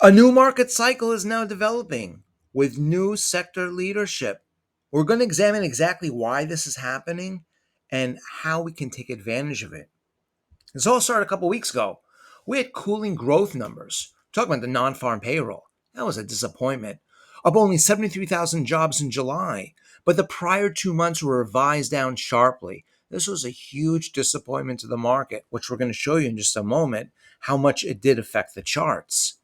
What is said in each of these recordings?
A new market cycle is now developing with new sector leadership. We're going to examine exactly why this is happening and how we can take advantage of it. This all started a couple weeks ago. We had cooling growth numbers. Talking about the non-farm payroll. That was a disappointment. Up only 73,000 jobs in July, but the prior 2 months were revised down sharply. This was a huge disappointment to the market, which we're going to show you in just a moment how much it did affect the charts.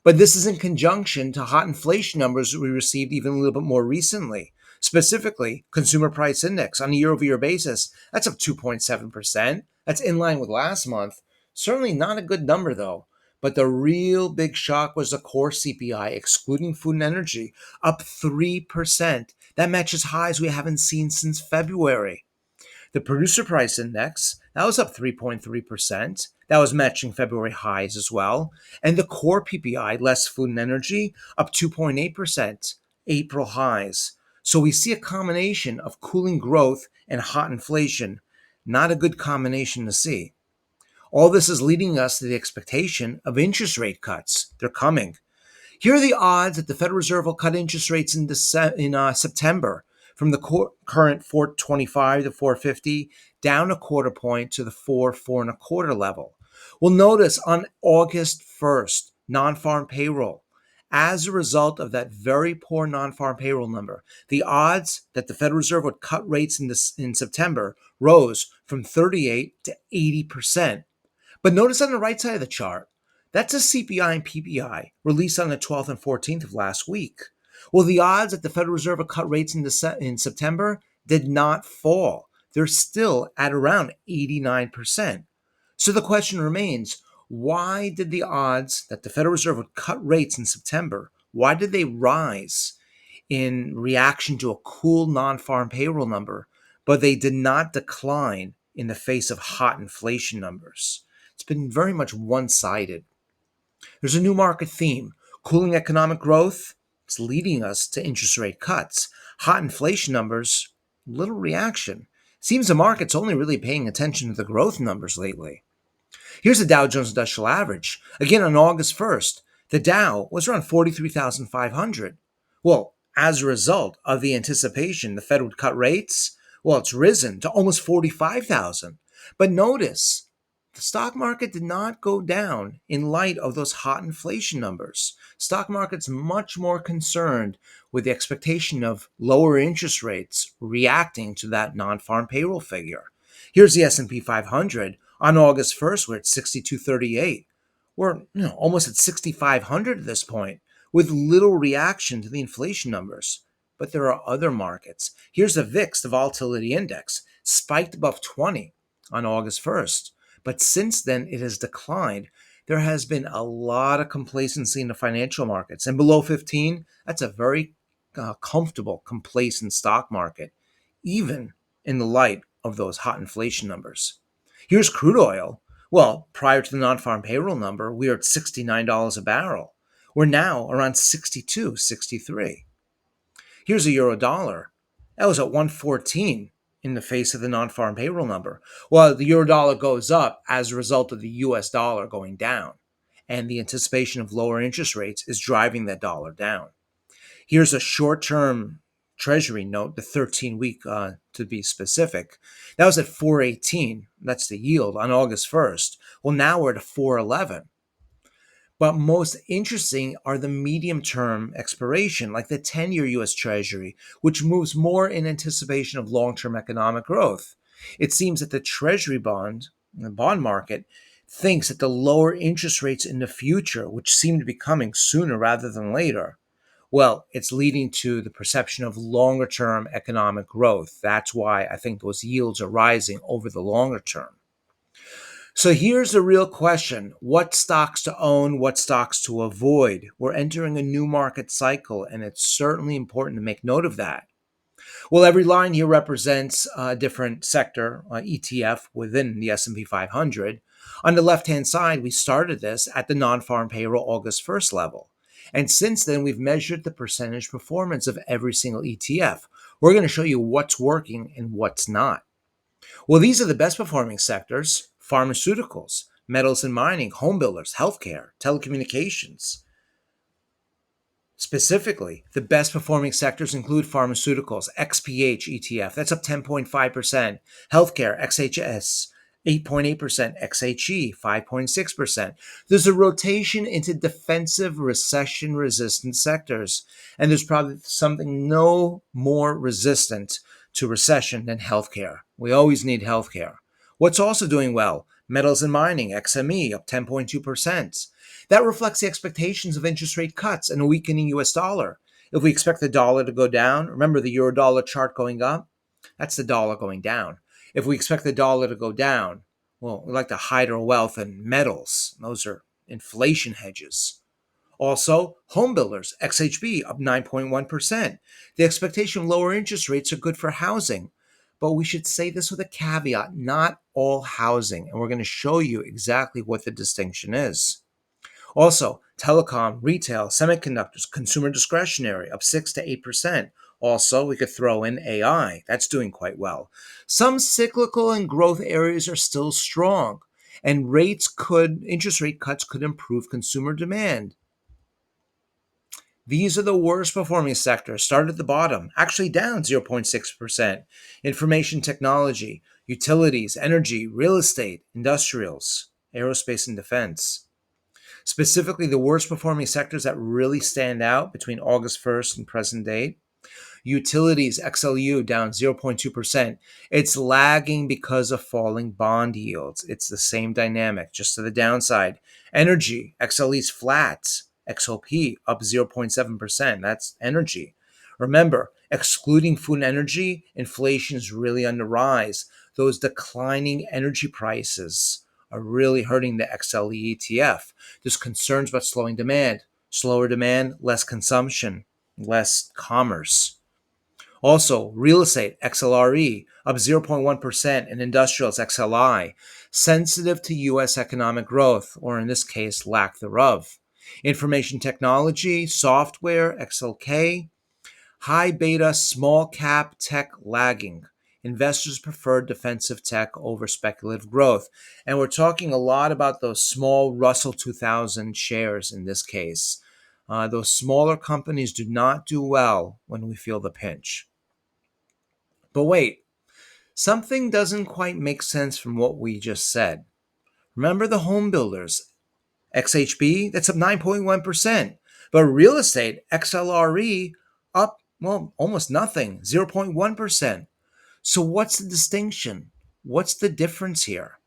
But this is in conjunction to hot inflation numbers we received even a little bit more recently. Specifically, consumer price index on a year over year basis, that's up 2.7%. That's in line with last month. Certainly not a good number though. But the real big shock was the core CPI, excluding food and energy, up 3%. That matches highs we haven't seen since February. The producer price index, that was up 3.3%. That was matching February highs as well. And the core PPI, less food and energy, up 2.8%, April highs. So we see a combination of cooling growth and hot inflation. Not a good combination to see. All this is leading us to the expectation of interest rate cuts. They're coming. Here are the odds that the Federal Reserve will cut interest rates in September from the current 425 to 450 down a quarter point to the 4.25 level. Well, notice on August 1st, non-farm payroll. As a result of that very poor non-farm payroll number, the odds that the Federal Reserve would cut rates in September rose from 38 to 80%. But notice on the right side of the chart, that's a CPI and PPI released on the 12th and 14th of last week. Well, the odds that the Federal Reserve would cut rates in September did not fall. They're still at around 89%. So the question remains, why did the odds that the Federal Reserve would cut rates in September, why did they rise in reaction to a cool non-farm payroll number, but they did not decline in the face of hot inflation numbers? It's been very much one-sided. There's a new market theme. Cooling economic growth, it's leading us to interest rate cuts. Hot inflation numbers, little reaction. Seems the market's only really paying attention to the growth numbers lately. Here's the Dow Jones Industrial Average. Again, on August 1st, the Dow was around 43,500. Well, as a result of the anticipation the Fed would cut rates, well, it's risen to almost 45,000. But notice, the stock market did not go down in light of those hot inflation numbers. Stock market's much more concerned with the expectation of lower interest rates reacting to that non-farm payroll figure. Here's the S&P 500. On August 1st, we're at 6238. We're almost at 6,500 at this point, with little reaction to the inflation numbers. But there are other markets. Here's the VIX, the volatility index, spiked above 20 on August 1st. But since then, it has declined. There has been a lot of complacency in the financial markets. And below 15, that's a very comfortable, complacent stock market, even in the light of those hot inflation numbers. Here's crude oil. Well, prior to the non-farm payroll number, we were at $69 a barrel. We're now around 62, 63. Here's a euro dollar. That was at 114 in the face of the non-farm payroll number. Well, the euro dollar goes up as a result of the US dollar going down. And the anticipation of lower interest rates is driving that dollar down. Here's a short-term Treasury note, the 13-week to be specific. That was at 418. That's the yield on August 1st. Well, now we're at 411. But most interesting are the medium-term expiration, like the 10-year U.S. Treasury, which moves more in anticipation of long-term economic growth. It seems that the Treasury the bond market, thinks that the lower interest rates in the future, which seem to be coming sooner rather than later, well, it's leading to the perception of longer-term economic growth. That's why I think those yields are rising over the longer term. So here's the real question. What stocks to own, what stocks to avoid? We're entering a new market cycle, and it's certainly important to make note of that. Well, every line here represents a different sector, ETF within the S&P 500. On the left-hand side, we started this at the non-farm payroll August 1st level. And since then, we've measured the percentage performance of every single ETF. We're going to show you what's working and what's not. Well, these are the best performing sectors: pharmaceuticals, metals and mining, home builders, healthcare, telecommunications. Specifically, the best performing sectors include pharmaceuticals, XPH ETF, that's up 10.5%, healthcare, XHS, 8.8%, XHE, 5.6%. There's a rotation into defensive recession resistant sectors, and there's probably something no more resistant to recession than healthcare. We always need healthcare. What's also doing well? Metals and mining, XME, up 10.2%. That reflects the expectations of interest rate cuts and a weakening US dollar. If we expect the dollar to go down, remember the euro dollar chart going up? That's the dollar going down. If we expect the dollar to go down, well, we like to hide our wealth in metals. Those are inflation hedges. Also, home builders, XHB, up 9.1%. The expectation of lower interest rates are good for housing. But we should say this with a caveat, not all housing. And we're going to show you exactly what the distinction is. Also, telecom, retail, semiconductors, consumer discretionary up 6 to 8%. Also, we could throw in AI. That's doing quite well. Some cyclical and growth areas are still strong, and interest rate cuts could improve consumer demand. These are the worst performing sectors. Start at the bottom, actually down 0.6%. Information technology, utilities, energy, real estate, industrials, aerospace and defense. Specifically, the worst performing sectors that really stand out between August 1st and present date. Utilities, XLU, down 0.2%. It's lagging because of falling bond yields. It's the same dynamic, just to the downside. Energy, XLE's flat. XOP, up 0.7%. That's energy. Remember, excluding food and energy, inflation is really on the rise. Those declining energy prices are really hurting the XLE ETF. There's concerns about slowing demand. Slower demand, less consumption, less commerce. Also, real estate, XLRE, up 0.1%, and industrials, XLI, sensitive to U.S. economic growth, or in this case, lack thereof. Information technology, software, XLK, high beta, small cap tech lagging. Investors prefer defensive tech over speculative growth. And we're talking a lot about those small Russell 2000 shares in this case. Those smaller companies do not do well when we feel the pinch. But wait, something doesn't quite make sense from what we just said. Remember the home builders, XHB, that's up 9.1%. But real estate, XLRE, up, well, almost nothing, 0.1%. So what's the distinction? What's the difference here?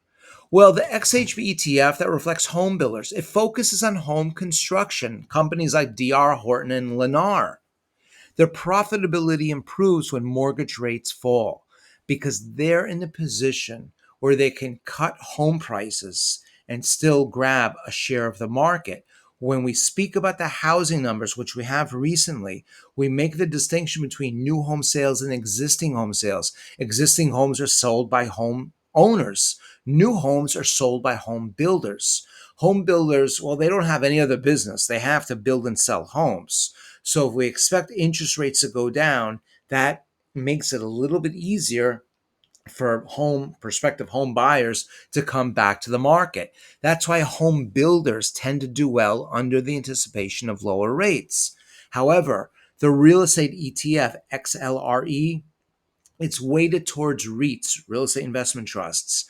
Well, the XHB ETF that reflects home builders, it focuses on home construction, companies like DR Horton and Lennar. Their profitability improves when mortgage rates fall because they're in a position where they can cut home prices and still grab a share of the market. When we speak about the housing numbers, which we have recently, we make the distinction between new home sales and existing home sales. Existing homes are sold by home owners. New homes are sold by home builders. Home builders, well, they don't have any other business. They have to build and sell homes. So if we expect interest rates to go down, that makes it a little bit easier for prospective home buyers to come back to the market. That's why home builders tend to do well under the anticipation of lower rates. However, the real estate ETF XLRE, it's weighted towards REITs, real estate investment trusts.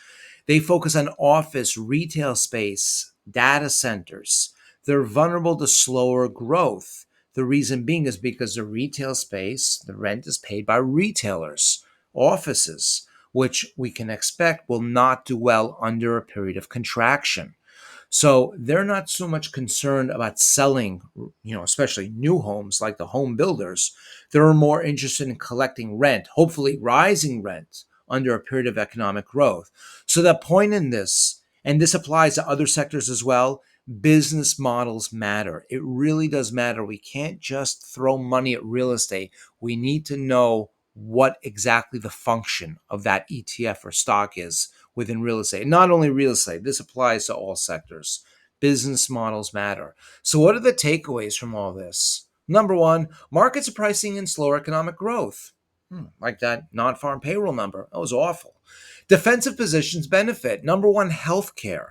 They focus on office, retail space, data centers. They're vulnerable to slower growth. The reason being is because the retail space, the rent is paid by retailers, offices, which we can expect will not do well under a period of contraction. So they're not so much concerned about selling, especially new homes like the home builders. They're more interested in collecting rent, hopefully rising rent under a period of economic growth. So the point in this, and this applies to other sectors as well, business models matter. It really does matter. We can't just throw money at real estate. We need to know what exactly the function of that ETF or stock is within real estate. Not only real estate, this applies to all sectors. Business models matter. So, what are the takeaways from all this? Number one, markets are pricing in slower economic growth. Like that non farm payroll number. That was awful. Defensive positions benefit. Number one, healthcare.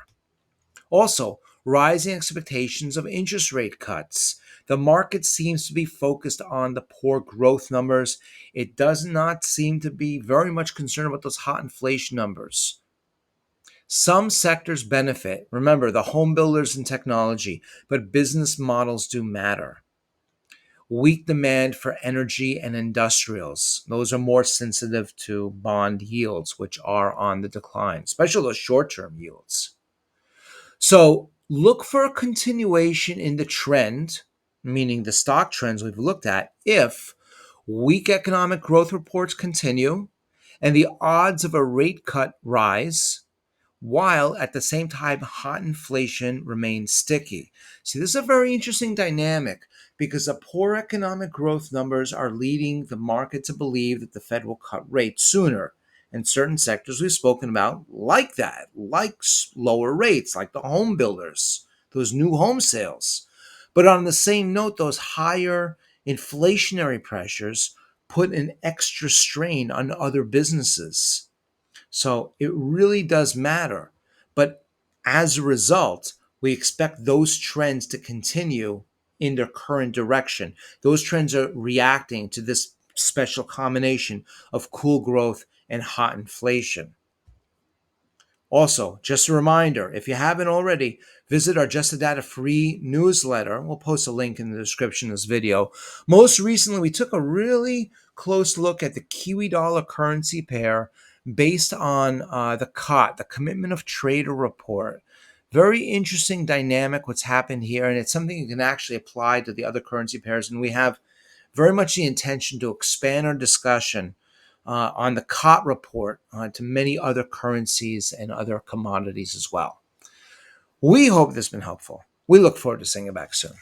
Also, rising expectations of interest rate cuts. The market seems to be focused on the poor growth numbers. It does not seem to be very much concerned about those hot inflation numbers. Some sectors benefit. Remember, the home builders and technology, but business models do matter. Weak demand for energy and industrials. Those are more sensitive to bond yields, which are on the decline, especially those short term yields. So look for a continuation in the trend, meaning the stock trends we've looked at, if weak economic growth reports continue and the odds of a rate cut rise, while at the same time hot inflation remains sticky. See, this is a very interesting dynamic because the poor economic growth numbers are leading the market to believe that the Fed will cut rates sooner. And certain sectors we've spoken about like that, like lower rates, like the home builders, those new home sales. But on the same note, those higher inflationary pressures put an extra strain on other businesses. So it really does matter. But as a result, we expect those trends to continue in their current direction. Those trends are reacting to this special combination of cool growth and hot inflation. Also, just a reminder, if you haven't already, visit our Just the Data free newsletter. We'll post a link in the description of this video. Most recently, we took a really close look at the Kiwi dollar currency pair based on the COT, the Commitment of Trader report. Very interesting dynamic what's happened here, and it's something you can actually apply to the other currency pairs. And we have very much the intention to expand our discussion on the COT report to many other currencies and other commodities as well. We hope this has been helpful. We look forward to seeing you back soon.